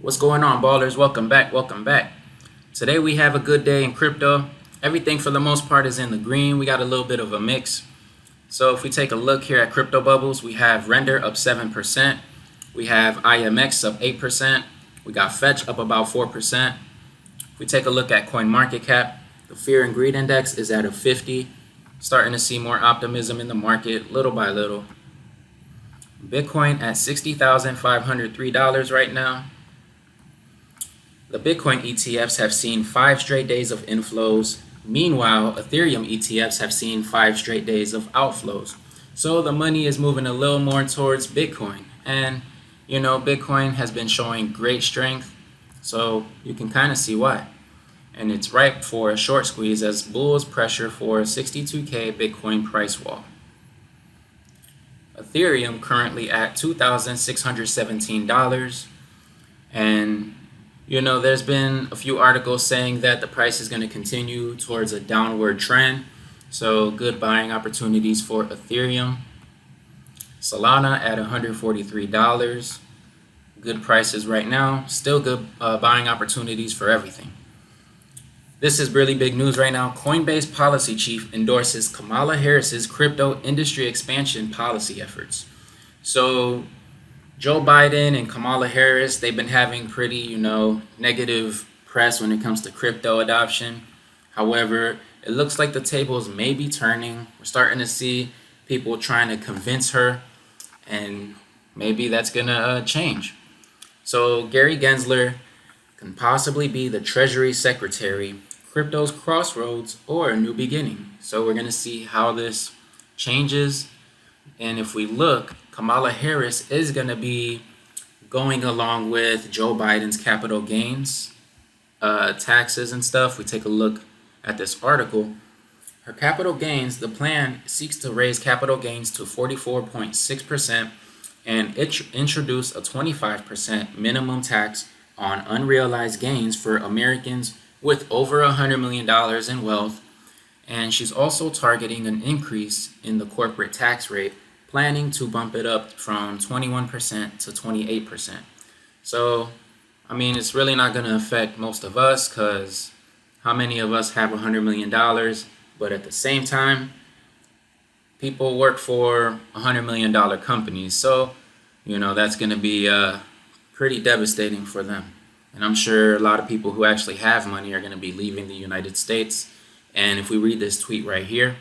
What's going on, ballers? Welcome back. Welcome back. Today we have a good day in crypto. Everything for the most part is in the green. We got a little bit of a mix. So if we take a look here at crypto bubbles, we have Render up 7%. We have IMX up 8%. We got Fetch up about 4%. If we take a look at CoinMarketCap, the Fear and Greed Index is at a 50. Starting to see more optimism in the market little by little. Bitcoin at $60,503 right now. The Bitcoin ETFs have seen 5 straight days of inflows. Meanwhile, Ethereum ETFs have seen 5 straight days of outflows. So the money is moving a little more towards Bitcoin. And, Bitcoin has been showing great strength. So you can kind of see why. And it's ripe for a short squeeze as bulls pressure for a 62K Bitcoin price wall. Ethereum currently at $2,617. And there's been a few articles saying that the price is going to continue towards a downward trend. So good buying opportunities for Ethereum. Solana at $143. Good prices right now. Still good buying opportunities for everything. This is really big news right now. Coinbase policy chief endorses Kamala Harris's crypto industry expansion policy efforts. So Joe Biden and Kamala Harris, they've been having pretty, negative press when it comes to crypto adoption. However, it looks like the tables may be turning. We're starting to see people trying to convince her, and maybe that's going to change. So Gary Gensler can possibly be the Treasury Secretary, crypto's crossroads, or a new beginning. So we're going to see how this changes. And if we look, Kamala Harris is going to be going along with Joe Biden's capital gains taxes and stuff. We take a look at this article. Her capital gains, the plan seeks to raise capital gains to 44.6% and introduce a 25% minimum tax on unrealized gains for Americans with over $100 million in wealth. And she's also targeting an increase in the corporate tax rate, planning to bump it up from 21% to 28%. So, it's really not going to affect most of us because how many of us have $100 million? But at the same time, people work for $100 million companies. So, that's going to be pretty devastating for them. And I'm sure a lot of people who actually have money are going to be leaving the United States. And if we read this tweet right here,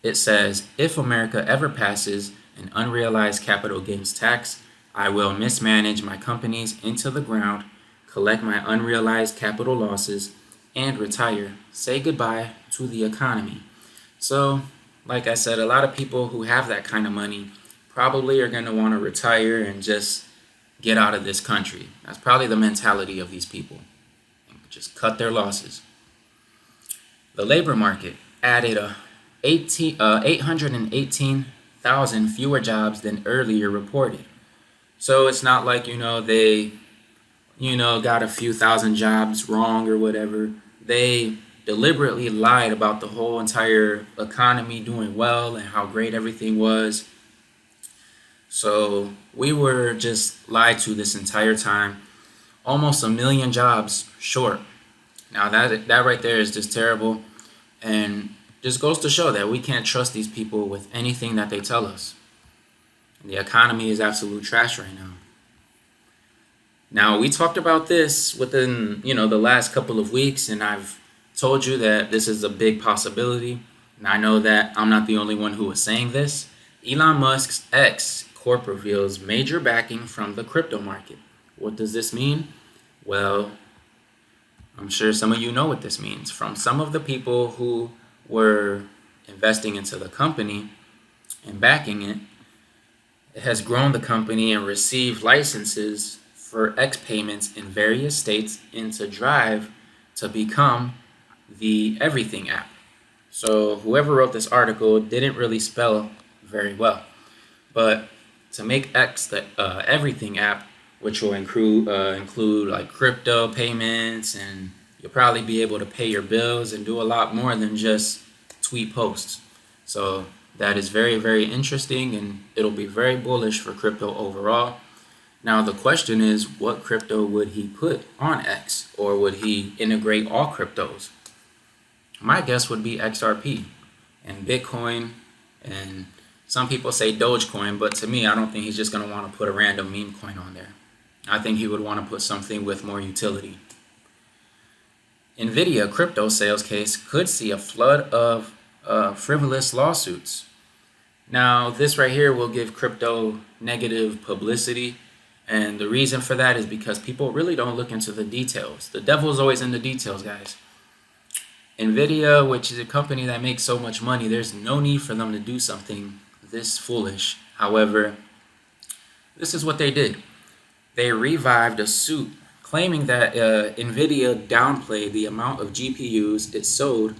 it says, if America ever passes an unrealized capital gains tax, I will mismanage my companies into the ground, collect my unrealized capital losses, and retire. Say goodbye to the economy. So, like I said, a lot of people who have that kind of money probably are going to want to retire and just get out of this country. That's probably the mentality of these people. Just cut their losses. The labor market added 818,000 fewer jobs than earlier reported. So it's not like, they, got a few thousand jobs wrong or whatever. They deliberately lied about the whole entire economy doing well and how great everything was. So we were just lied to this entire time. Almost 1 million jobs short. Now that right there is just terrible, and just goes to show that we can't trust these people with anything that they tell us. The economy is absolute trash right now. Now, we talked about this within, the last couple of weeks, and I've told you that this is a big possibility. And I know that I'm not the only one who is saying this. Elon Musk's X Corp reveals major backing from the crypto market. What does this mean? Well, I'm sure some of you know what this means. From some of the people who were investing into the company and backing it, it has grown the company and received licenses for X payments in various states into Drive to become the Everything app. So whoever wrote this article didn't really spell very well. But to make X the Everything app, which will include like crypto payments, and you'll probably be able to pay your bills and do a lot more than just tweet posts. So that is very, very interesting, and it'll be very bullish for crypto overall. Now the question is, what crypto would he put on X, or would he integrate all cryptos? My guess would be XRP and Bitcoin, and some people say Dogecoin, but to me, I don't think he's just going to want to put a random meme coin on there. I think he would want to put something with more utility. Nvidia crypto sales case could see a flood of frivolous lawsuits. Now, this right here will give crypto negative publicity, and the reason for that is because people really don't look into the details. The devil is always in the details, guys. Nvidia, which is a company that makes so much money, there's no need for them to do something this foolish. However, this is what they did. They revived a suit claiming that Nvidia downplayed the amount of GPUs it sold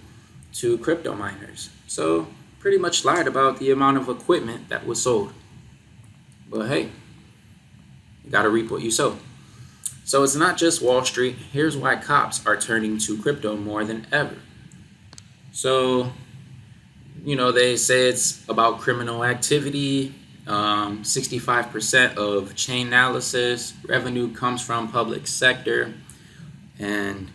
to crypto miners. So pretty much lied about the amount of equipment that was sold. But hey, you gotta reap what you sow. So it's not just Wall Street. Here's why cops are turning to crypto more than ever. So, they say it's about criminal activity. 65% of chain analysis revenue comes from public sector. And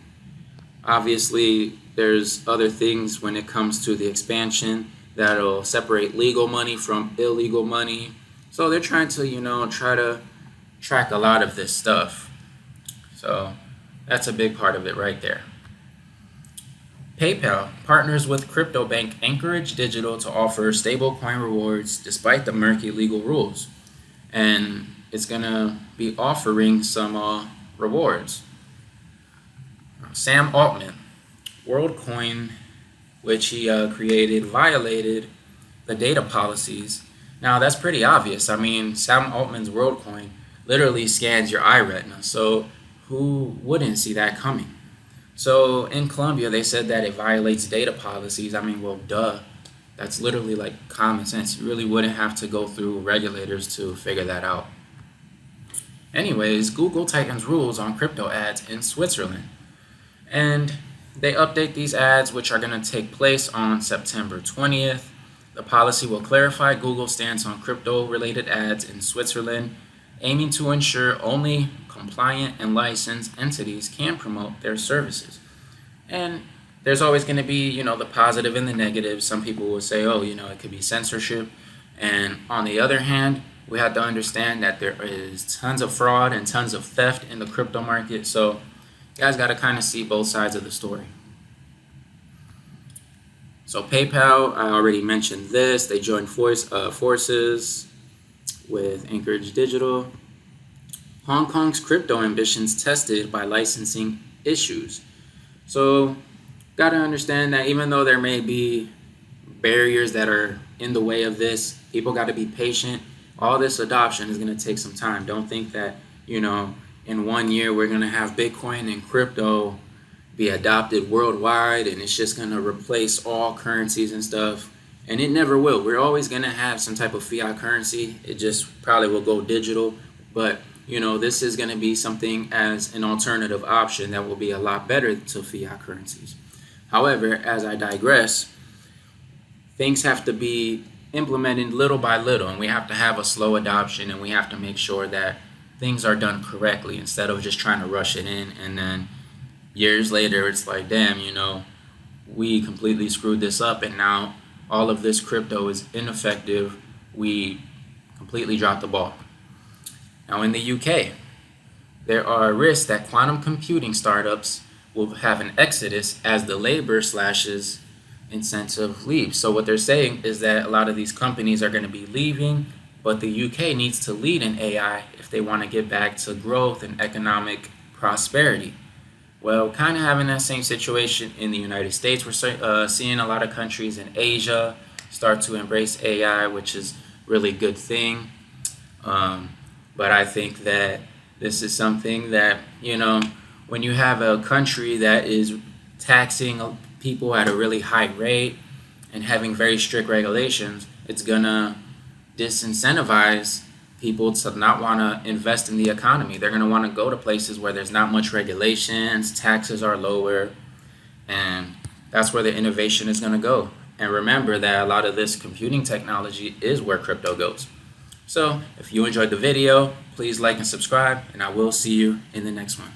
obviously, there's other things when it comes to the expansion that'll separate legal money from illegal money. So they're trying to, try to track a lot of this stuff. So that's a big part of it right there. PayPal partners with crypto bank Anchorage Digital to offer stablecoin rewards despite the murky legal rules. And it's going to be offering some rewards. Sam Altman, WorldCoin, which he created, violated the data policies. Now, that's pretty obvious. I mean, Sam Altman's WorldCoin literally scans your eye retina. So who wouldn't see that coming? So in Colombia, they said that it violates data policies. I mean, well, duh. That's literally like common sense. You really wouldn't have to go through regulators to figure that out. Anyways, Google tightens rules on crypto ads in Switzerland. And they update these ads, which are going to take place on September 20th. The policy will clarify Google's stance on crypto-related ads in Switzerland, aiming to ensure only compliant and licensed entities can promote their services. And there's always going to be, the positive and the negative. Some people will say, it could be censorship. And on the other hand, we have to understand that there is tons of fraud and tons of theft in the crypto market. So you guys got to kind of see both sides of the story. So PayPal, I already mentioned this. They joined forces with Anchorage Digital. Hong Kong's crypto ambitions tested by licensing issues. So, got to understand that even though there may be barriers that are in the way of this, people got to be patient. All this adoption is going to take some time. Don't think that, in 1 year we're going to have Bitcoin and crypto be adopted worldwide and it's just going to replace all currencies and stuff. And it never will. We're always going to have some type of fiat currency. It just probably will go digital. But, this is going to be something as an alternative option that will be a lot better to fiat currencies. However, as I digress, things have to be implemented little by little, and we have to have a slow adoption, and we have to make sure that things are done correctly instead of just trying to rush it in. And then years later, it's like, damn, we completely screwed this up, and now all of this crypto is ineffective. We completely dropped the ball. Now in the UK, there are risks that quantum computing startups will have an exodus as the labor slashes incentive leaves. So what they're saying is that a lot of these companies are going to be leaving, but the UK needs to lead in AI if they want to get back to growth and economic prosperity. Well, kind of having that same situation in the United States. We're seeing a lot of countries in Asia start to embrace AI, which is really good thing. But I think that this is something that, when you have a country that is taxing people at a really high rate and having very strict regulations, it's going to disincentivize people to not want to invest in the economy. They're going to want to go to places where there's not much regulations, taxes are lower, and that's where the innovation is going to go. And remember that a lot of this computing technology is where crypto goes. So if you enjoyed the video, please like and subscribe, and I will see you in the next one.